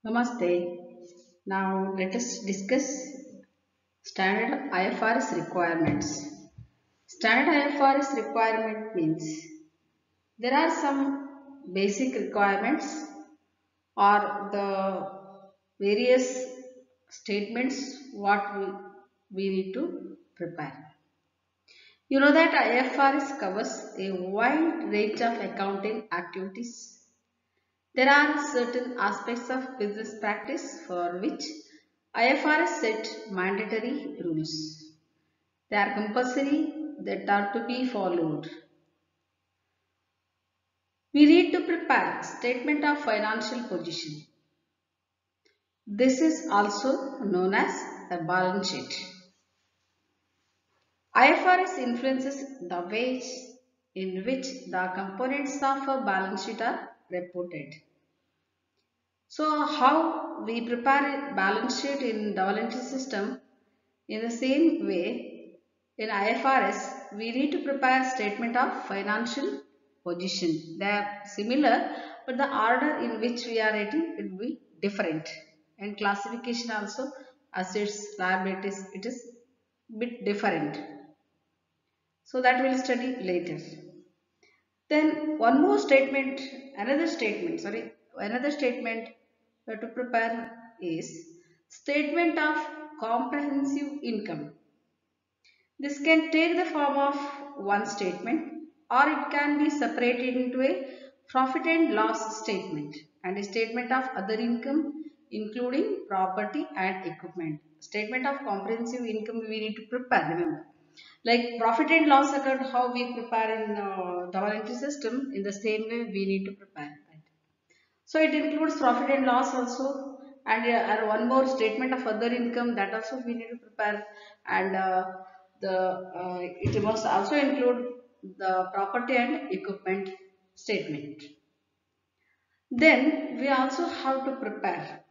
Namaste. Now let us discuss standard IFRS requirements. Standard IFRS requirement means there are some basic requirements or the various statements we need to prepare. You know that IFRS covers a wide range of accounting activities. There are certain aspects of business practice for which IFRS set mandatory rules. They are compulsory that are to be followed. We need to prepare statement of financial position. This is also known as a balance sheet. IFRS influences the way in which the components of a balance sheet are reported. So how we prepare a balance sheet in double entry system, in the same way in IFRS we need to prepare statement of financial position. They are similar but the order in which we are writing will be different, and classification also assets liabilities it is bit different. So that we'll study later. Then one more statement, another statement we have to prepare is statement of comprehensive income. This can take the form of one statement or it can be separated into a profit and loss statement and a statement of other income including property and equipment. Statement of comprehensive income we need to prepare, remember. Like profit and loss account, how we prepare in double entry system, in the same way we need to prepare. Right? So it includes profit and loss also, and one more statement of other income that also we need to prepare, and it must also include the property and equipment statement. Then we also have to prepare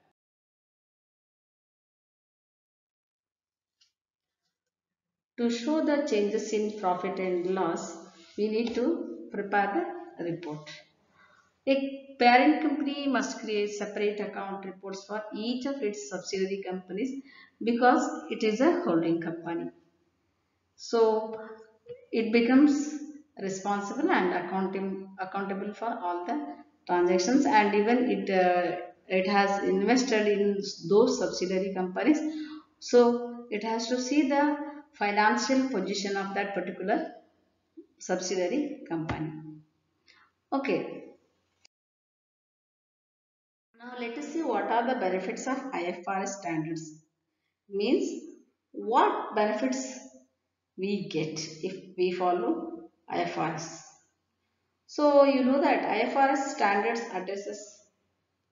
to show the changes in profit and loss. We need to prepare the report. A parent company must create separate account reports for each of its subsidiary companies because it is a holding company. So it becomes responsible and accountable for all the transactions, and even it has invested in those subsidiary companies. So it has to see the financial position of that particular subsidiary company. Okay, now let us see what are the benefits of IFRS standards. Means what benefits we get if we follow IFRS. So you know that IFRS standards addresses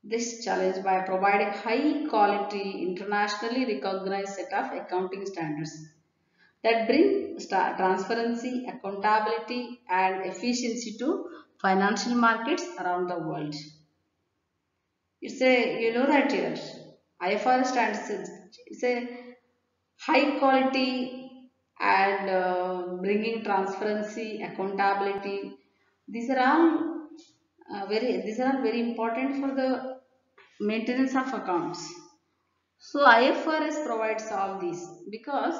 this challenge by providing high quality internationally recognized set of accounting standards that bring transparency, accountability and efficiency to financial markets around the world. It's a, you know that here, IFRS standards, it's a high quality and bringing transparency, accountability. These are all these are all very important for the maintenance of accounts. So IFRS provides all these because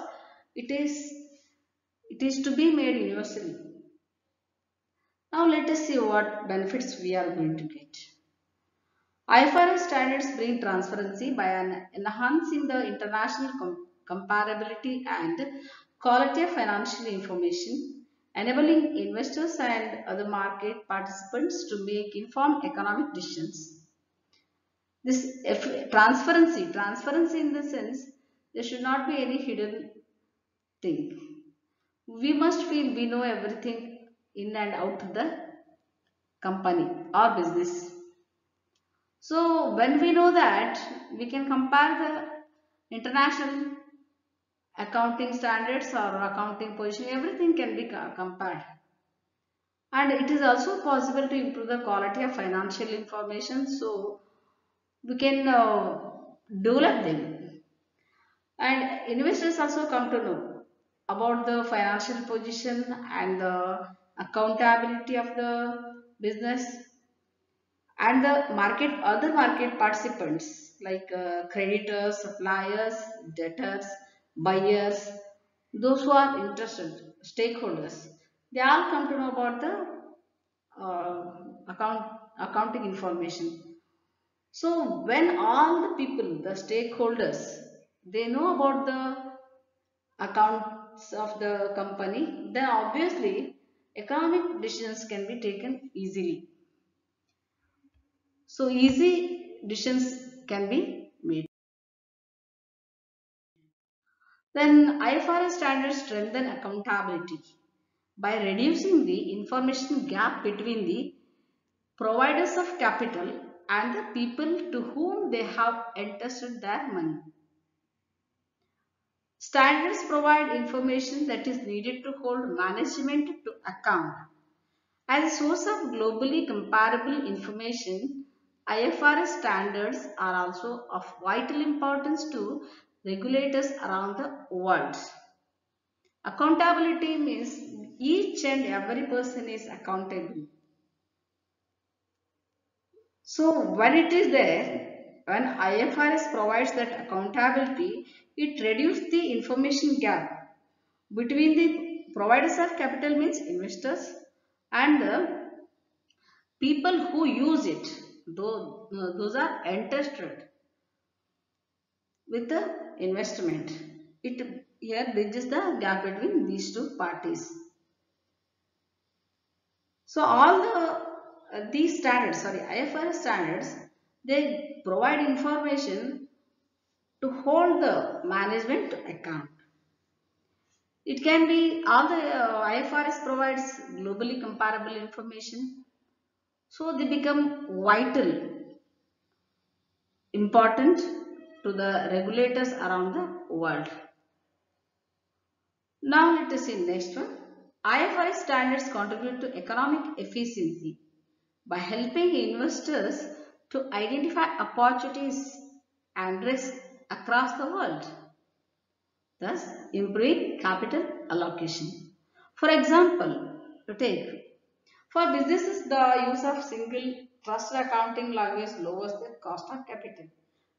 it is it is to be made universally. Now let us see what benefits we are going to get. IFRS standards bring transparency by enhancing the international comparability and quality of financial information, enabling investors and other market participants to make informed economic decisions. This transparency in the sense there should not be any hidden thing. We must feel we know everything in and out of the company or business. So when we know that, we can compare the international accounting standards or accounting position, everything can be compared. And it is also possible to improve the quality of financial information, so we can develop them. And investors also come to know about the financial position and the accountability of the business, and the market, other market participants like creditors, suppliers, debtors, buyers, those who are interested, stakeholders. They all come to know about the accounting information. So when all the people, the stakeholders, they know about the accounts of the company, then obviously economic decisions can be taken easily. So easy decisions can be made. Then IFRS standards strengthen accountability by reducing the information gap between the providers of capital and the people to whom they have entrusted their money. Standards provide information that is needed to hold management to account. As a source of globally comparable information, IFRS standards are also of vital importance to regulators around the world. Accountability means each and every person is accountable. So when it is there, when IFRS provides that accountability, it reduces the information gap between the providers of capital, means investors, and the people who use it. Those are entrusted with the investment. It here bridges the gap between these two parties. So all these standards, sorry, IFRS standards, they provide information to hold the management to account. It can be all the IFRS provides globally comparable information, so they become vital, important to the regulators around the world. Now let us see next one. IFRS standards contribute to economic efficiency by helping investors to identify opportunities and risks across the world, thus improving capital allocation. For example, to take for businesses, the use of single trusted accounting language lowers the cost of capital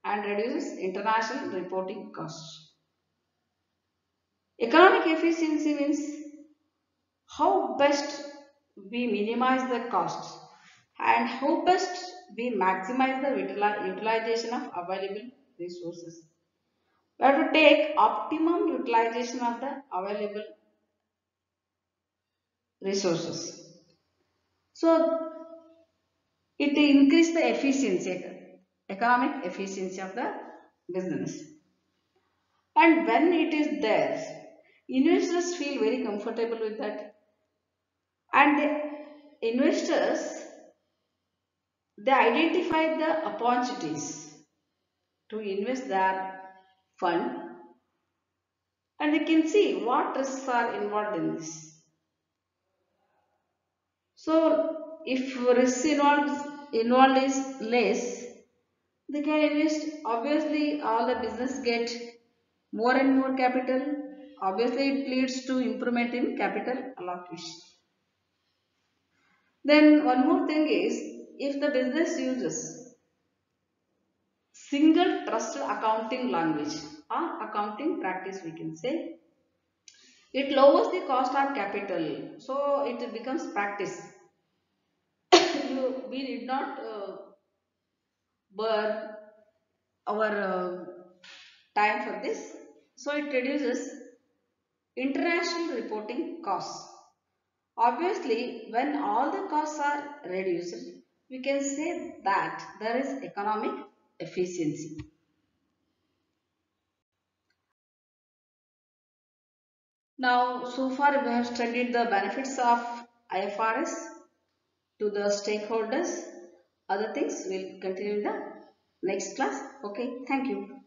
and reduces international reporting costs. Economic efficiency means how best we minimize the costs and how best we maximize the utilization of available resources. We have to take optimum utilization of the available resources. So it increases the efficiency, economic efficiency of the business. And when it is there, investors feel very comfortable with that. And the investors, they identify the opportunities to invest their fund, and they can see what risks are involved in this. So if risk involved is less, they can invest. Obviously, all the business get more and more capital. Obviously, it leads to improvement in capital allocation. Then one more thing is, if the business uses single trusted accounting language or accounting practice, we can say, it lowers the cost of capital. So it becomes practice. We did not burn our time for this. So it reduces international reporting costs. Obviously, when all the costs are reduced, we can say that there is economic efficiency. Now, so far we have studied the benefits of IFRS to the stakeholders. Other things will continue in the next class. Okay, thank you.